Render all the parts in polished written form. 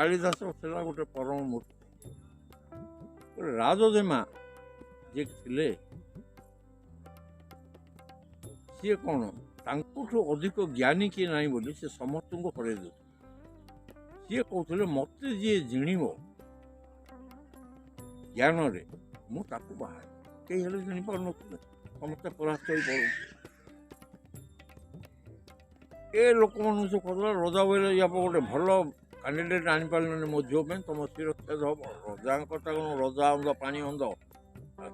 कालिदास थिला गोटे परम मूर्ति राजजेमा जे थिले सी कौन तांकुठु अधिक ज्ञानी किए ना बोली से समस्त को हरई दे सी कहते मत जी जिणव ज्ञान रे मुझे बाहर कई हेल्ले जानी पार समस्त परास्त हो पड़ ए लोक मान सब कहला रजा बोले या गोटे भल कैंडिडेट आनी पारे मो झील तुम सुरक्षा दब रजा कथा कौन रजा अंद पानी अंद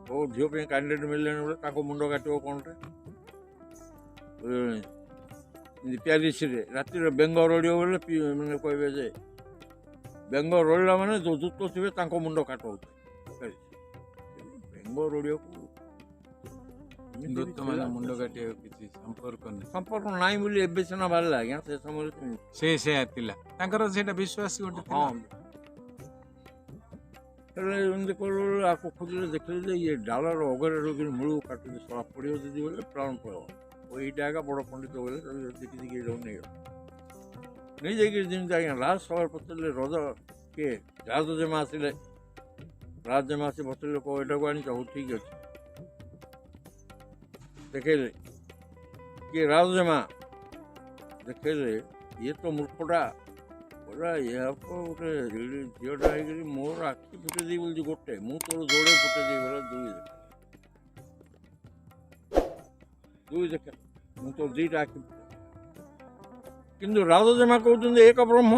तो झील कैंडिडेट मिले बोले मुंड काट कौन प्यारिस राति बेंग रड़ियो बोले मैंने कहे जे बेंग रड़ा मैंने जो दूत थे मुंड काट बेंग रड़ियो मुंड काटे संपर्क नाई बोली एबे सिना बाहर आज्ञा से समय विश्वास हाँ आपको खोजिले देखिले ये डालर अगरे रोगी मूल काटुचे सड़ा पड़ो दीदी बोले प्राण पड़ो यहीटा आगे बड़ पंडित बोले देखी देखी नहीं नहीं जाकि जमी आज्ञा राज सभा पचारे रजा किए राजजेमा आसिले राजजेमा आसी बसले को यहाँ को आनी हो ठीक अच्छे देखेले किए राजजेमा देखेले ये तो मूर्खटा बोला या गोटे झीटा है मोर आखि फुटे दी बोल गोटे मु तोर जोड़े फुटे दी बोला दुई देखे मु तो दीटा आखि किंतु राजजेमा कहते एक ब्रह्म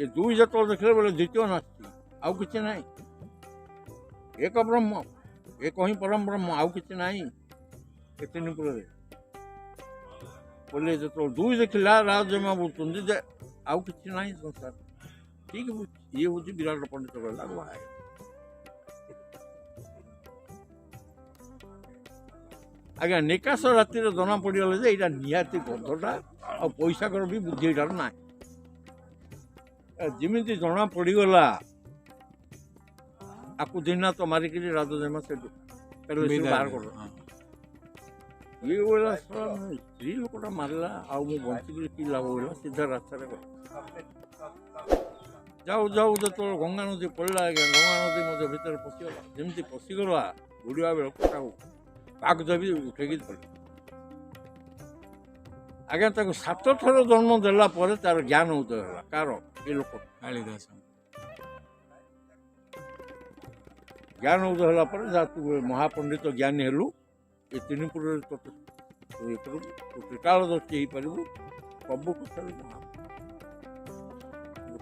ये दुई जो देखले बोले द्वितीय नास्ती आउ कि ना एक ब्रह्म एक ही परम ब्रह्म आउ कि ना तीनपुर बोले जो दुई देखला राजजेमा बोलते आउ कि ना संसार ठीक ये हूँ विराट पंडित कहला बाहर आज्ञा निकाश राति जना पड़गला जे यहाँ निहाती गधटा आ पैसाकर भी बुद्धि यार ना जमी जना पड़गला आपको दिना तो मारिक राजजेमा से बाहर कर ये बोला स्त्री लोकटा मारला आउ बंचिक कि लाभ होगा सीधा रास्ता जाऊ जाऊ जो गंगा नदी पड़ा आज्ञा गंगा नदी मध्य भितर पशिगला जमी पशिगला बुड़िया बेल कागज भी उठेकी पड़े आज्ञा ताको 7 थर जन्म देला परे तार ज्ञान उदय है कार ये लोक कालिदास ज्ञान उदय है तू महापंडित ज्ञानी हेलु ये तीनपुर त्रिकाल दृष्टि हो पार सब कथा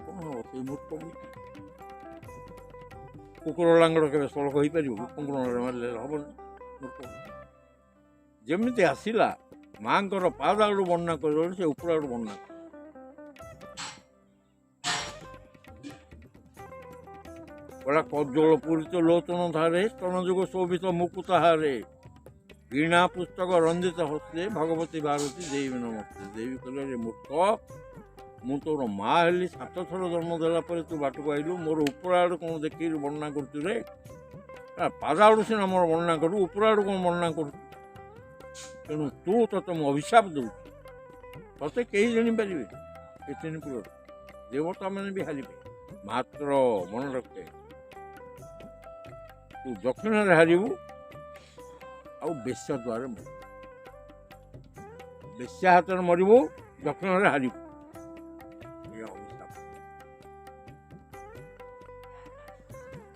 कौन हम से मूर्ख कुकुर लांगड़ के सड़क हो पार कुकुर मारे हम जमी आसला माँ पाद आड़ू वर्णना कर से ऊपर आड़ू वर्णना बड़ा कज्जल पूरित लोचन धारे स्तन जुग शोभित मुकुताहारे वीणा पुस्तक रंजित हस्ते भगवती भारती देवी नमस्ते देवी कहले मूर्ख मु तोर माँ हेली 7 थर जन्म देला तू बाटक आईलु मोर ऊपर आड़ कौन देख वर्णना करे पाद आड़ू सीना मोर वर्णना करू ऊपर आड़ कौन वर्णना करू तेणु तू ते मुझे अभिशाप दौ ते कहीं जापर ये तीनपुर देवता मैंने भी हारे मात्र मन रखे तू दक्षिण हारू आउ बेश्या द्वार मर बेश्या हाथ मरबू दक्षिण हारू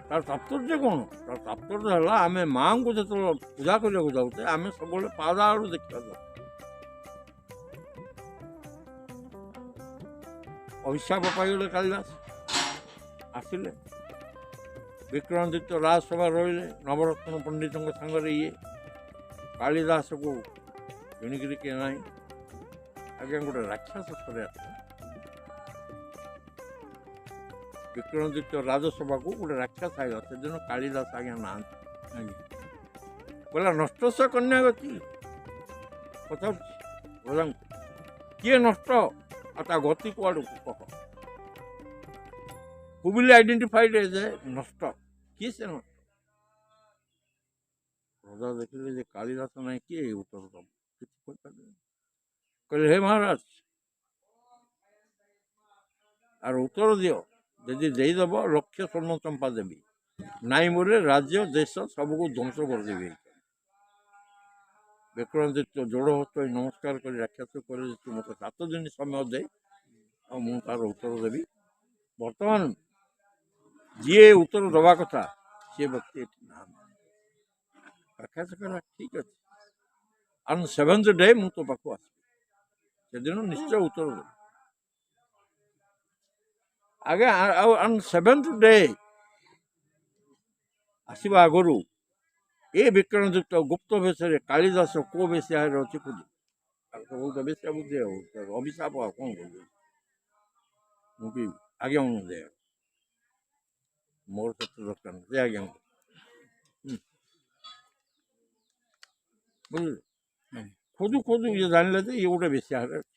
तार तात्पर्य कौन तार तात्पर्य है आम माँ को जो पूजा करने जाऊे आम सब पाद आड़ू देखा अभिशाप पाइले कालिदास आसिले विक्रमादित्य राजसभा रही नवरत्न पंडित सांगे ये कालिदास को शुणिकी किए ना आज्ञा गोटे राक्षस थोड़े आस विक्रमादित्य राजसभा को गोटे राक्षस आएगा से दिन कालिदास आज्ञा ना बोला नष्ट से कन्या गति पचार किए नष्ट आ गति कुआड़ कह who will identified as a नष्ट किए से नष्ट रजा देखिले कालिदास ना किए उत्तर दब कहले हे महाराज ଆର ଉତ୍ତର ଦିଅ। ଯଦି ଦେଇଦେବ ଲକ୍ଷ ସ୍ୱର୍ଣ୍ଣ ଚମ୍ପା ଦେବି, ନାଇଁ ବୋଲେ ରାଜ୍ୟ ଦେଶ ସବୁକୁ ଧ୍ୱଂସ କରିଦେବି। ବିକ୍ରମାଦିତ୍ୟ ଯୋଡ଼ ହସ୍ତ ନମସ୍କାର କରି ରାକ୍ଷସ କରି ତୁ ମୋତେ 7 ଦିନ ସମୟ ଦେ, ଆଉ ମୁଁ ତାର ଉତ୍ତର ଦେବି। ବର୍ତ୍ତମାନ ଯିଏ ଉତ୍ତର ଦେବା କଥା ସିଏ ବ୍ୟକ୍ତି ଏଠି ନାହାନ୍ତି। ରାକ୍ଷସ କହିଲା ଠିକ୍ ଅଛି, ଅନ୍ 7th ଡେ ମୁଁ ତୋ ପାଖକୁ ଆସିବି, ସେଦିନ ନିଶ୍ଚୟ ଉତ୍ତର ଦେବି। ଆଜ୍ଞା ଆଉ ଅନ୍ 7th ଡେ ଆସିବା ଆଗରୁ ଏ ବିକ୍ରମାଦିତ୍ୟ ଗୁପ୍ତ ବେଶରେ କାଳିଦାସ କୋଉ ବେଶ୍ୟାରେ ଅଛି ଖୋଜି, ବହୁତ ବେଶ୍ୟା ବୁଦ୍ଧି ଆଉ ଅଭିଶାପ ଆଉ କ'ଣ କରିବି ମୁଁ ବି। ଆଜ୍ଞା ମୁଁ ଦେ, ମୋର କେତେ ଦରକାର ନାହିଁ, ଦେ ଆଜ୍ଞା ବୁଝିଲେ। ଖୋଜୁ ଖୋଜୁ ଇଏ ଜାଣିଲେ ଯେ ଇଏ ଗୋଟେ ବେଶ୍ୟାରେ ଅଛି।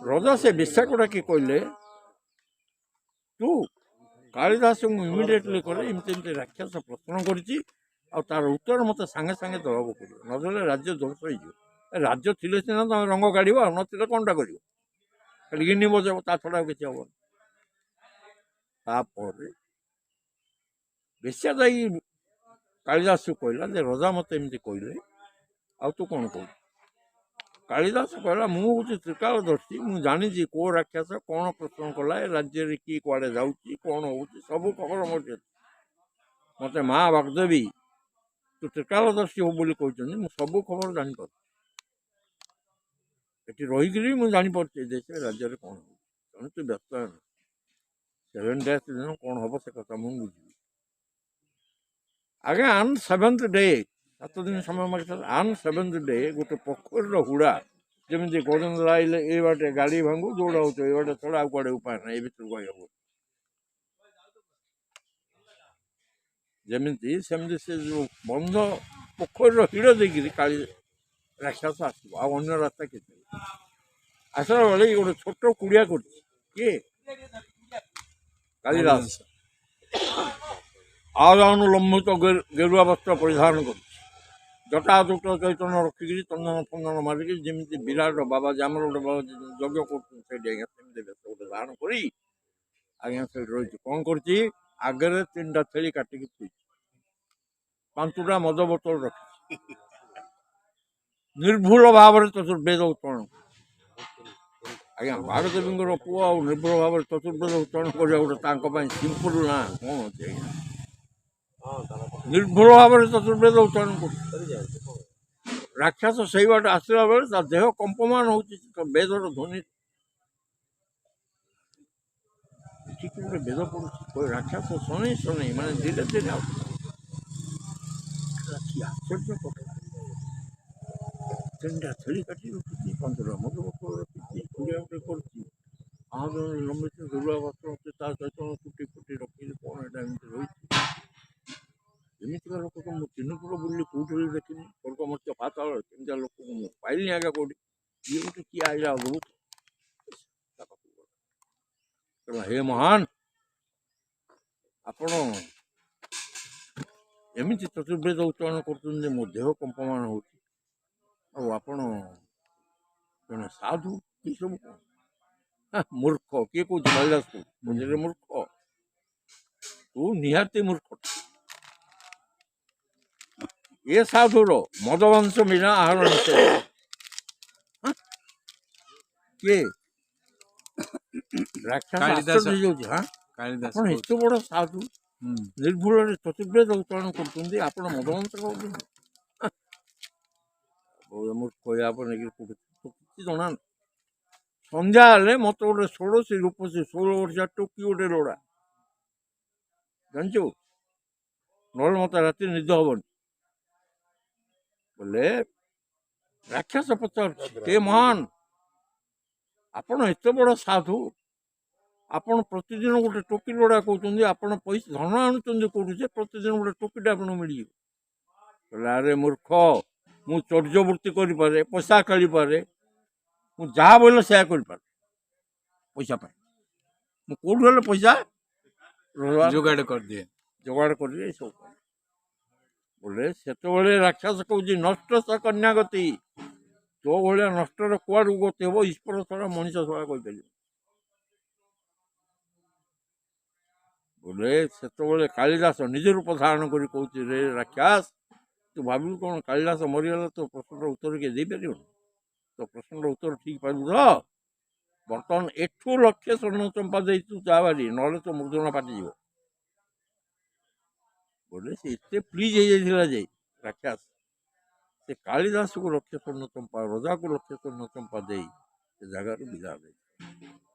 ରଜା ସେ ବେଶ୍ୟାକୁ ଡାକି କହିଲେ, ତୁ କାଳିଦାସଙ୍କୁ ଇମିଡ଼ିଏଟଲି କରେ ଏମିତି ଏମିତି ରାକ୍ଷସ ପ୍ରଶ୍ନ କରିଛି, ଆଉ ତାର ଉତ୍ତର ମୋତେ ସାଙ୍ଗେ ସାଙ୍ଗେ ଦେବାକୁ ପଡ଼ିବ, ନଦେଲେ ରାଜ୍ୟ ଧ୍ୱଂସ ହେଇଯିବ। ରାଜ୍ୟ ଥିଲେ ସିନା ତମେ ରଙ୍ଗ କାଢ଼ିବ, ଆଉ ନଥିଲେ କ'ଣଟା କରିବ, ଖାଲି ଗିନି ବଜାଇବ, ତା ଛଡ଼ା ଆଉ କିଛି ହବନି। ତାପରେ ବେଶ୍ୟା ଯାଇ କାଳିଦାସକୁ କହିଲା ଯେ ରଜା ମୋତେ ଏମିତି କହିଲେ, ଆଉ ତୁ କ'ଣ କହୁଛୁ? କାଳିଦାସ କହିଲା, ମୁଁ ହେଉଛି ତ୍ରିକାଳଦର୍ଶୀ, ମୁଁ ଜାଣିଛି କେଉଁ ରାକ୍ଷସ କ'ଣ ପ୍ରଶ୍ନ କଲା, ଏ ରାଜ୍ୟରେ କିଏ କୁଆଡ଼େ ଯାଉଛି, କ'ଣ ହେଉଛି, ସବୁ ଖବର ମୋର ଅଛି। ମୋତେ ମା ବାଗ୍ଦେବୀ ତୁ ତ୍ରିକାଳଦର୍ଶୀ ହବୁ ବୋଲି କହିଛନ୍ତି, ମୁଁ ସବୁ ଖବର ଜାଣିପାରୁଛି। ଏଠି ରହିକିରି ମୁଁ ଜାଣିପାରୁଛି ଏ ଦେଶରେ ରାଜ୍ୟରେ କ'ଣ ହେଉଛି। ତେଣୁ ତୁ ବ୍ୟସ୍ତ ହେନା, 7 days ଦିନ କ'ଣ ହେବ ସେ କଥା ମୁଁ ବୁଝିବି। ଆଜ୍ଞା ଅନ୍ 7th ଡେ, 7 ଦିନ ସମୟ ମାଗିଥିଲା। ଅନ୍ 7th ଡେ ଗୋଟେ ପୋଖରୀର ହୁଡ଼ା, ଯେମିତି ଗୋବିନ୍ଦ ଆଇଲେ ଏ ବାଟେ ଗାଡ଼ି ଭାଙ୍ଗୁ ଦୌଡ଼ା ହେଉଛ, ଏ ବାଟେ ଛଡ଼ା ଆଉ କୁଆଡ଼େ ଉପାୟ ନାହିଁ, ଏ ଭିତରୁ କହିହେବ ଯେମିତି ସେମିତି ସେ ଯେଉଁ ବନ୍ଧ ପୋଖରୀର ହିଡ଼ ଦେଇକିରି କାଳି ରାକ୍ଷସ ଆସିବ, ଆଉ ଅନ୍ୟ ରାସ୍ତା କିଛି ଆସିଲା ବେଳେ ଗୋଟେ ଛୋଟ କୁଡ଼ିଆ କରୁଛି। କିଏ? କାଳିଦାସ। ଆଉଲମ୍ବିତ ଗେରୁଆ ବସ୍ତ୍ର ପରିଧାନ କରୁଛି, ଜଟା ଜୁଟ ଚୈତନ୍ୟ ରଖିକିରି ଚନ୍ଦନ ଫନ୍ଦନ ମାରିକି ଯେମିତି ବିରାଟ ବାବାଜୀ ଆମର ଗୋଟେ ବାବାଜୀ ଯଜ୍ଞ କରୁଛନ୍ତି ସେଇଠି, ଆଜ୍ଞା ସେମିତି ବେଶ ଗୋଟେ ଧାରଣ କରି ଆଜ୍ଞା ସେଇଠି ରହିଛି। କ'ଣ କରୁଛି? ଆଗରେ 3ଟା ଛେଳି କାଟିକି ଥୋଇଛି, 5ଟା ମଦ ବୋତଲ ରଖିଛି, ନିର୍ଭୁଲ ଭାବରେ ଚତୁର୍ବେଦ ଉଚ୍ଚାରଣ। ଆଜ୍ଞା ବାଗଦେବୀଙ୍କର ପୁଅ ଆଉ ନିର୍ଭୁଲ ଭାବରେ ଚତୁର୍ବେଦ ଉଚ୍ଚାରଣ କରିବା ଗୋଟେ ତାଙ୍କ ପାଇଁ ସିମ୍ପଲ ନା କ'ଣ ଅଛି ଆଜ୍ଞା। ନିର୍ଭୁଲ ଭାବରେ ଚତୁର୍ବେଦ ଉଚ୍ଚାରଣ କରୁଛି। ରାକ୍ଷସ ସେଇ ବାଟେ ଆସିଲା ବେଳେ ତା ଦେହ କମ୍ପମାନ ହେଉଛି, ବେଦର ଧ୍ୱନି ଠିକ୍ ଗୋଟେ ବେଦ ପଡ଼ୁଛି। ରାକ୍ଷସ ଶୁଣେଇ ଶୁଣେଇ ମାନେ ଧୀରେ ଧୀରେ ଆଶ୍ଚର୍ଯ୍ୟ କଥା। 3ଟା ଛେଳି କାଟି ରଖିଛି, 5ଟା ମଦ ବୋତଲ ରଖିଛି, କୁଡ଼ିଆ ଗୋଟେ କରୁଛି, ଆଉ ଜଣେ ଲମ୍ବିତ ଗେରୁଆ ବସ୍ତ୍ର ଅଛି, ତା ସହିତ ଚୁଟି ଫୁଟି ରଖିଛି, କ'ଣ ଏଇଟା ଏମିତି ରହିଛି। ଏମିତିକା ଲୋକ ତ ମୁଁ 3 ପୁର ବୁଲି କେଉଁଠି ବି ଦେଖିନି, ସ୍ୱର୍ଗ ମର୍ତ୍ତ୍ୟ ପାତାଳ ସେମିତିଆ ଲୋକକୁ ମୁଁ ପାଇଲିନି ଆଜ୍ଞା କେଉଁଠି। ଇଏ ଗୋଟେ କିଏ ଆଇଲା ବହୁତ ହେ ମହାନ, ଆପଣ ଏମିତି ଚତୁର୍ବେଦ ଉଚ୍ଚାରଣ କରୁଛନ୍ତି ଯେ ମୋ ଦେହ କମ୍ପମାନ ହେଉଛି, ଆଉ ଆପଣ ଜଣେ ସାଧୁ, ଏସବୁ କ'ଣ? ମୂର୍ଖ। କିଏ କହୁଛି? କାଳିଦାସ ବୁଝିଲେ ମୂର୍ଖ, ତୁ ନିହାତି ମୂର୍ଖ। ଏ ସାଧୁର ମଦବଂଶ ବିନା ଆହାର ନିଷେଧ। କିଏ? ରାକ୍ଷସ ଆଶ୍ଚର୍ଯ୍ୟ ହେଇଯାଉଛି। ଆପଣ ଏତେ ବଡ଼ ସାଧୁ ନିର୍ଭୁଳରେ ଚତୁର୍ବେଦ ଉଚ୍ଚାରଣ କରୁଛନ୍ତି, ଆପଣ ମଦବଂଶ କରୁଛନ୍ତି? ମୂର୍ଖ, ଆପଣ କିଛି ଜଣା ନାହିଁ। ସନ୍ଧ୍ୟା ହେଲେ ମତେ ଗୋଟେ 16 ରୂପସୀ 16 ବର୍ଷିଆ ଟୋକି ଗୋଟେ ଲୋଡ଼ା, ଜାଣିଛୁ, ନହେଲେ ମତେ ରାତି ନିଦ ହବନି। ବୋଲେ ରାକ୍ଷସ ପଚାରୁଛି, ହେ ମହାନ, ଆପଣ ଏତେ ବଡ଼ ସାଧୁ, ଆପଣ ପ୍ରତିଦିନ ଗୋଟେ ଟୋକି ଲୋଡ଼ା କହୁଛନ୍ତି, ଆପଣ ପଇସା ଧନ ଆଣୁଛନ୍ତି କୋଉଠୁ ଯେ ପ୍ରତିଦିନ ଗୋଟେ ଟୋକିଟା ଆପଣଙ୍କୁ ମିଳିଯିବ? କହିଲେ ଆରେ ମୂର୍ଖ, ମୁଁ ଚର୍ଯ୍ୟବୃତ୍ତି କରିପାରେ, ପଇସା କାଢ଼ିପାରେ, ମୁଁ ଯାହା ବୋଇଲେ ସେୟା କରିପାରେ ପଇସା ପାଇଁ। ମୁଁ କୋଉଠୁ ହେଲେ ପଇସା ଯୋଗାଡ଼ କରିଦିଏ, ଯୋଗାଡ଼ କରିଦିଏ ଏସବୁ। ବୋଲେ ସେତେବେଳେ ରାକ୍ଷସ କହୁଛି, ନଷ୍ଟ ସ କନ୍ୟା ଗତି, ତୋ ଭଳିଆ ନଷ୍ଟର କୁଆଡ଼ୁ ଗତି ହେବ, ଈଶ୍ୱର ଛଡ଼ା ମଣିଷ ଛଡ଼ା କହିପାରିବ। ବୋଲେ ସେତେବେଳେ କାଳିଦାସ ନିଜ ରୂପ ଧାରଣ କରି କହୁଛି, ରେ ରାକ୍ଷାସ, ତୁ ଭାବିବୁ କ'ଣ କାଳିଦାସ ମରିଗଲା ତୋ ପ୍ରଶ୍ନର ଉତ୍ତର କିଏ ଦେଇପାରିବନି? ତୋ ପ୍ରଶ୍ନର ଉତ୍ତର ଠିକ୍ ପାଇବୁ ତ? ବର୍ତ୍ତମାନ ଏଠୁ ଲକ୍ଷେ ସ୍ୱର୍ଣ୍ଣ ଚମ୍ପା ଦେଇ ତୁ ଯା ବାରି, ନହେଲେ ତୋ ମୁଦ୍ରଣା ପାଟିଯିବ। ବୋଲେ ସେ ଏତେ ପ୍ଲିଜ୍ ହେଇଯାଇଥିଲା ଯେ ରାକ୍ଷାସ, ସେ କାଳିଦାସକୁ ଲକ୍ଷେ ସ୍ୱର୍ଣ୍ଣ ଚମ୍ପା, ରଜାକୁ ଲକ୍ଷେ ସ୍ୱର୍ଣ୍ଣ ଚମ୍ପା ଦେଇ ସେ ଜାଗାରୁ ବିଦା ଦେଇଥିଲା।